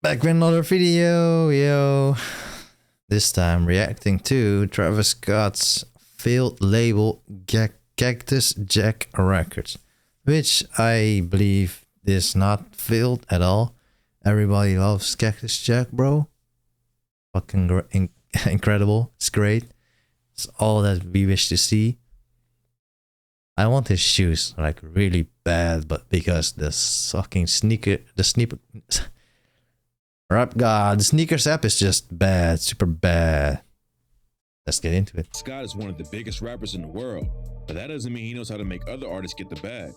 Back with another video, yo. This time reacting to Travis Scott's failed label Cactus Jack Records, which I believe is not failed at all. Everybody loves Cactus Jack, bro. Fucking incredible. It's great. It's all that we wish to see. I want his shoes like really bad, but because the fucking rap god, the sneakers app is just bad, super bad. Let's get into it. Scott is one of the biggest rappers in the world, but that doesn't mean he knows how to make other artists get the bag.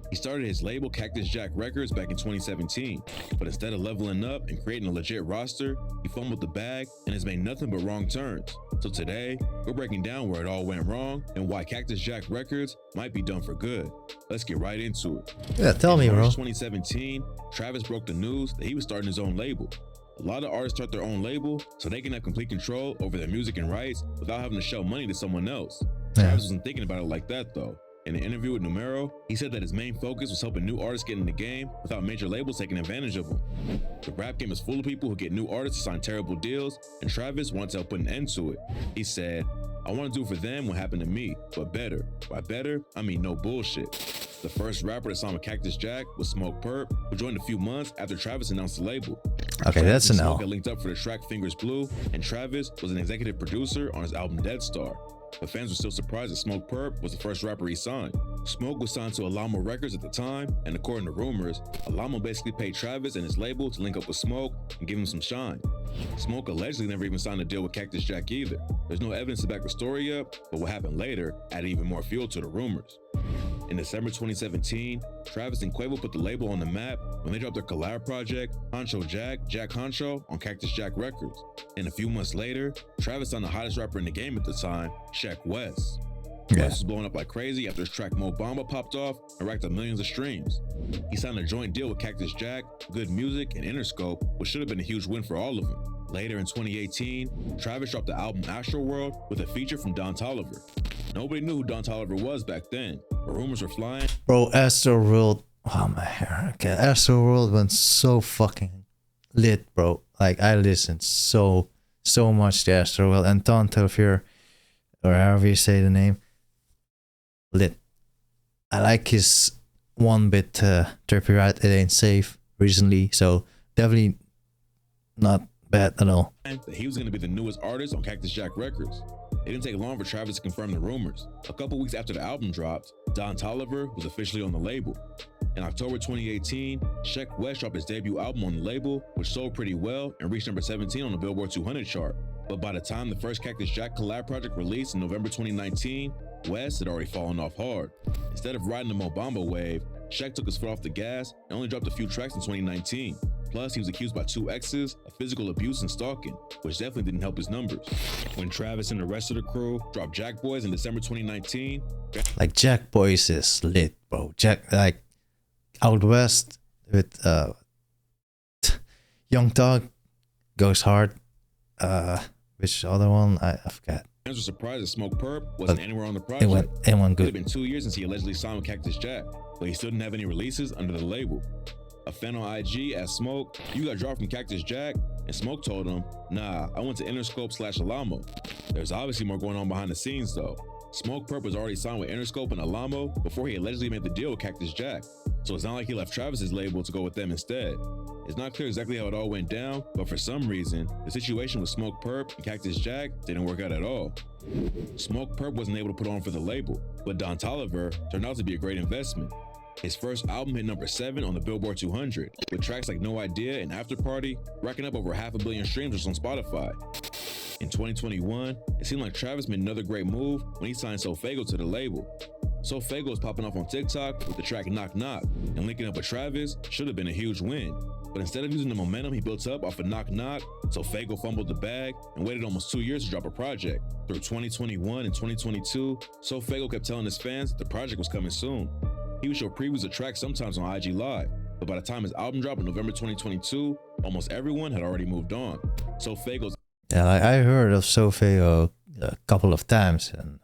He started his label Cactus Jack Records back in 2017, but instead of leveling up and creating a legit roster, he fumbled the bag and has made nothing but wrong turns. So today, we're breaking down where it all went wrong and why Cactus Jack Records might be done for good. Let's get right into it. Yeah, tell me, bro. In 2017, Travis broke the news that he was starting his own label. A lot of artists start their own label so they can have complete control over their music and rights without having to show money to someone else. Travis wasn't thinking about it like that though. In an interview with Numero, he said that his main focus was helping new artists get in the game without major labels taking advantage of them. The rap game is full of people who get new artists to sign terrible deals, and Travis wanted to help put an end to it. He said, "I want to do for them what happened to me, but better. By better, I mean no bullshit." The first rapper to sign with Cactus Jack was Smoke Perp, who joined a few months after Travis announced the label. Okay, that's an L. Smoke got linked up for the track Fingers Blue, and Travis was an executive producer on his album Dead Star. But fans were still surprised that Smoke Perp was the first rapper he signed. Smoke was signed to Alamo Records at the time, and according to rumors, Alamo basically paid Travis and his label to link up with Smoke and give him some shine. Smoke allegedly never even signed a deal with Cactus Jack either. There's no evidence to back the story up, but what happened later added even more fuel to the rumors. In December 2017, Travis and Quavo put the label on the map when they dropped their collab project, Honcho Jack Honcho, on Cactus Jack Records. And a few months later, Travis signed the hottest rapper in the game at the time, Sheck Wes. Wes was blowing up like crazy after his track Mo Bamba popped off and racked up millions of streams. He signed a joint deal with Cactus Jack, Good Music, and Interscope, which should have been a huge win for all of them. Later in 2018, Travis dropped the album Astroworld with a feature from Don Toliver. Nobody knew who Don Toliver was back then, but rumors were flying. Bro, Astroworld. Oh my hair. Okay, Astroworld went so fucking lit, bro. Like I listened so much to Astroworld, and Don Toliver, or however you say the name, lit. I like his one bit Trippy Right, It Ain't Safe recently, so definitely not bad at all. That he was going to be the newest artist on Cactus Jack Records. It didn't take long for Travis to confirm the rumors. A couple weeks after the album dropped, Don Toliver was officially on the label. In October 2018, Sheck Wes dropped his debut album on the label, which sold pretty well and reached number 17 on the Billboard 200 chart. But by the time the first Cactus Jack collab project released in November 2019, Wes had already fallen off hard. Instead of riding the Mo Bamba wave, Sheck took his foot off the gas and only dropped a few tracks in 2019. Plus, he was accused by 2 exes of physical abuse and stalking, which definitely didn't help his numbers. When Travis and the rest of the crew dropped Jack Boys in December 2019, like Jack Boys is lit, bro. Jack, like out west with Young Thug goes hard. Which other one? I forgot. fans were surprised that Smoke Perp wasn't anywhere on the project. It went good. It had been 2 years since he allegedly signed with Cactus Jack, but he still didn't have any releases under the label. A fan on IG asked Smoke, "You got dropped from Cactus Jack?" And Smoke told him, "Nah, I went to Interscope/Alamo." There's obviously more going on behind the scenes though. Smoke Perp was already signed with Interscope and Alamo before he allegedly made the deal with Cactus Jack, so it's not like he left Travis's label to go with them instead. It's not clear exactly how it all went down, but for some reason, the situation with Smoke Perp and Cactus Jack didn't work out at all. Smoke Perp wasn't able to put on for the label, but Don Toliver turned out to be a great investment. His first album hit number 7 on the Billboard 200, with tracks like No Idea and After Party racking up over 500 million streams just on Spotify. In 2021, it seemed like Travis made another great move when he signed SoFaygo to the label. SoFaygo was popping off on TikTok with the track Knock Knock, and linking up with Travis should have been a huge win. But instead of using the momentum he built up off of Knock Knock, SoFaygo fumbled the bag and waited almost 2 years to drop a project. Through 2021 and 2022, SoFaygo kept telling his fans that the project was coming soon. He would show previews of tracks sometimes on IG Live, but by the time his album dropped in November 2022, almost everyone had already moved on. SoFaygo's Yeah, I heard of SoFaygo a couple of times, and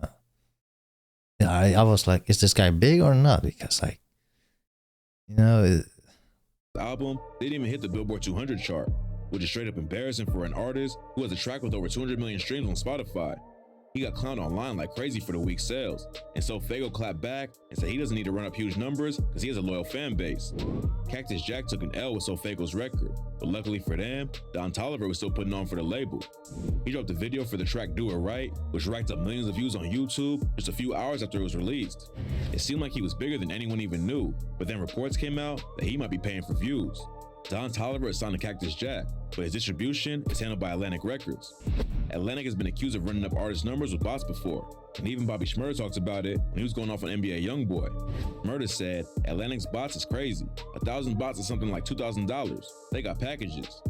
I was like, is this guy big or not? Because like, you know, album didn't even hit the Billboard 200 chart, which is straight up embarrassing for an artist who has a track with over 200 million streams on Spotify. He got clowned online like crazy for the weak sales, and so Fago clapped back and said he doesn't need to run up huge numbers because he has a loyal fan base. Cactus Jack took an L with SoFago's record, but luckily for them, Don Toliver was still putting on for the label. He dropped a video for the track Do It Right, which racked up millions of views on YouTube just a few hours after it was released. It seemed like he was bigger than anyone even knew, but then reports came out that he might be paying for views. Don Toliver is signed to Cactus Jack, but his distribution is handled by Atlantic Records. Atlantic has been accused of running up artist numbers with bots before, and even Bobby Shmurda talks about it when he was going off on NBA Youngboy. Shmurda said, Atlantic's bots is crazy. 1,000 bots is something like $2,000. They got packages.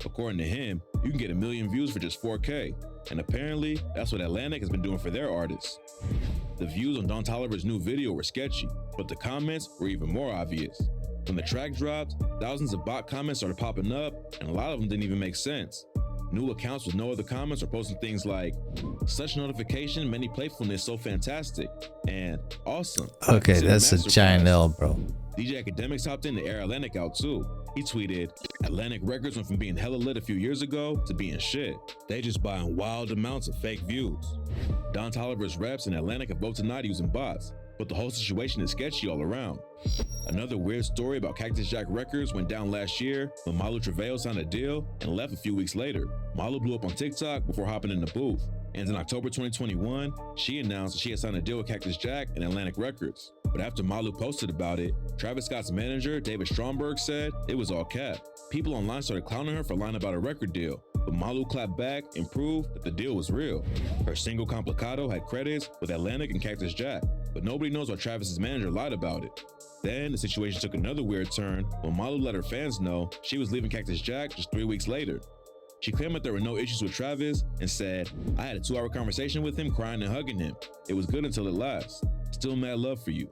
According to him, you can get 1 million views for just 4K, and apparently that's what Atlantic has been doing for their artists. The views on Don Toliver's new video were sketchy, but the comments were even more obvious. When the track dropped, thousands of bot comments started popping up, and a lot of them didn't even make sense. New accounts with no other comments are posting things like, such notification, many playfulness, so fantastic, and awesome. Okay, that's a giant L, bro. DJ Academics hopped in to air Atlantic out too. He tweeted, Atlantic Records went from being hella lit a few years ago to being shit. They just buying wild amounts of fake views. Don Toliver's reps and Atlantic have both denied using bots, but the whole situation is sketchy all around. Another weird story about Cactus Jack Records went down last year when Malu Travail signed a deal and left a few weeks later. Malu blew up on TikTok before hopping in the booth, and in October 2021, she announced that she had signed a deal with Cactus Jack and Atlantic Records. But after Malu posted about it, Travis Scott's manager, David Stromberg, said it was all cap. People online started clowning her for lying about a record deal, but Malu clapped back and proved that the deal was real. Her single Complicado had credits with Atlantic and Cactus Jack, but nobody knows why Travis's manager lied about it. Then the situation took another weird turn when Malu let her fans know she was leaving Cactus Jack just 3 weeks later. She claimed that there were no issues with Travis and said, I had a 2-hour conversation with him, crying and hugging him. It was good until it lasts. Still mad love for you.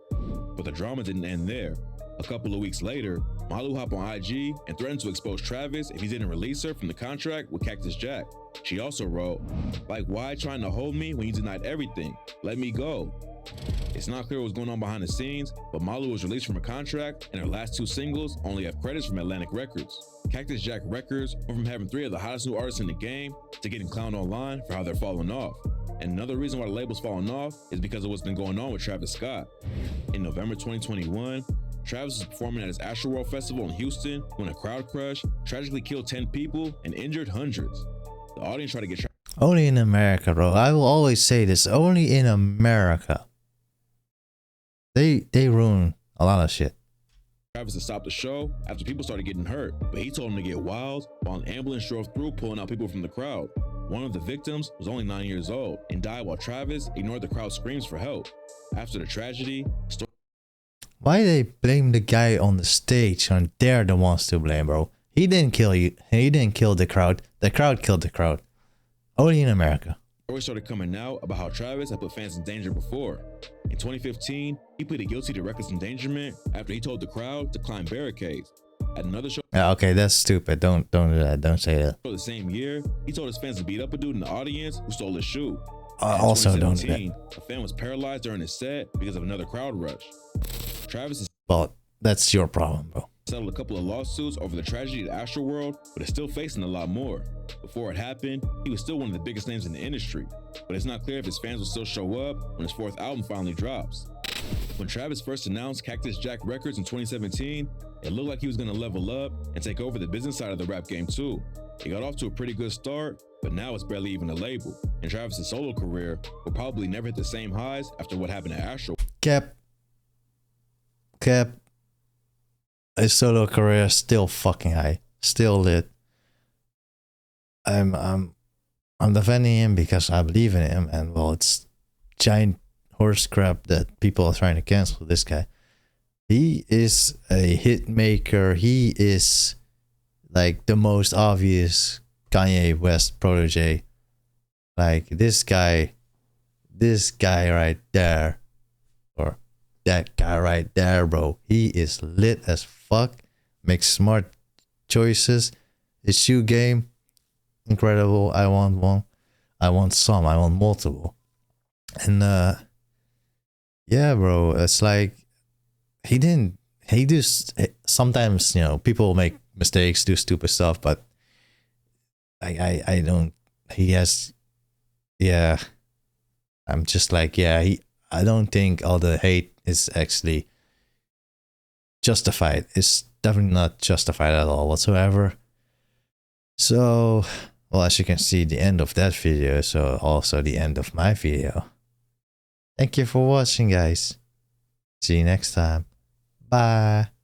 But the drama didn't end there. A couple of weeks later, Malu hopped on IG and threatened to expose Travis if he didn't release her from the contract with Cactus Jack. She also wrote, like, why trying to hold me when you denied everything? Let me go. It's not clear what's going on behind the scenes, but Malu was released from her contract, and her last 2 singles only have credits from Atlantic Records. Cactus Jack Records went from having 3 of the hottest new artists in the game to getting clowned online for how they're falling off. And another reason why the label's falling off is because of what's been going on with Travis Scott. In November 2021, Travis was performing at his Astroworld Festival in Houston when a crowd crush tragically killed 10 people and injured hundreds. The audience tried to get Only in America, bro. I will always say this. Only in America. They ruin a lot of shit. Travis to stop the show after people started getting hurt, but he told him to get wild while an ambulance drove through pulling out people from the crowd. One of the victims was only 9 years old and died while Travis ignored the crowd's screams for help. After the tragedy, why they blame the guy on the stage when they're the ones to blame, bro? He didn't kill you. He didn't kill the crowd. The crowd killed the crowd. Only in America. Stories started coming out about how Travis had put fans in danger before. In 2015, he pleaded guilty to reckless endangerment after he told the crowd to climb barricades. At another show, okay, that's stupid. Don't do that. Don't say that. The same year, he told his fans to beat up a dude in the audience who stole his shoe. Also, don't do that. A fan was paralyzed during his set because of another crowd rush. Travis is well, that's your problem, bro. Settled a couple of lawsuits over the tragedy at Astroworld, but is still facing a lot more. Before it happened, he was still one of the biggest names in the industry, but it's not clear if his fans will still show up when his 4th album finally drops. When Travis first announced Cactus Jack Records in 2017, it looked like he was going to level up and take over the business side of the rap game too. He got off to a pretty good start, but now it's barely even a label, and Travis's solo career will probably never hit the same highs after what happened at Astroworld. Cap. His solo career is still fucking high, still lit. I'm defending him because I believe in him, and well, it's giant horse crap that people are trying to cancel this guy. He is a hit maker. He is like the most obvious Kanye West protege. Like this guy right there, or that guy right there, bro. He is lit as fuck. Makes smart choices. His shoe game, incredible. I want one. I want some. I want multiple. And yeah, bro. It's like he didn't sometimes, you know, people make mistakes, do stupid stuff, but I don't. He has, yeah. I'm just like, yeah. I don't think all the hate is actually justified. It's definitely not justified at all whatsoever. So, well, as you can see, the end of that video, so also the end of my video. Thank you for watching, guys. See you next time. Bye.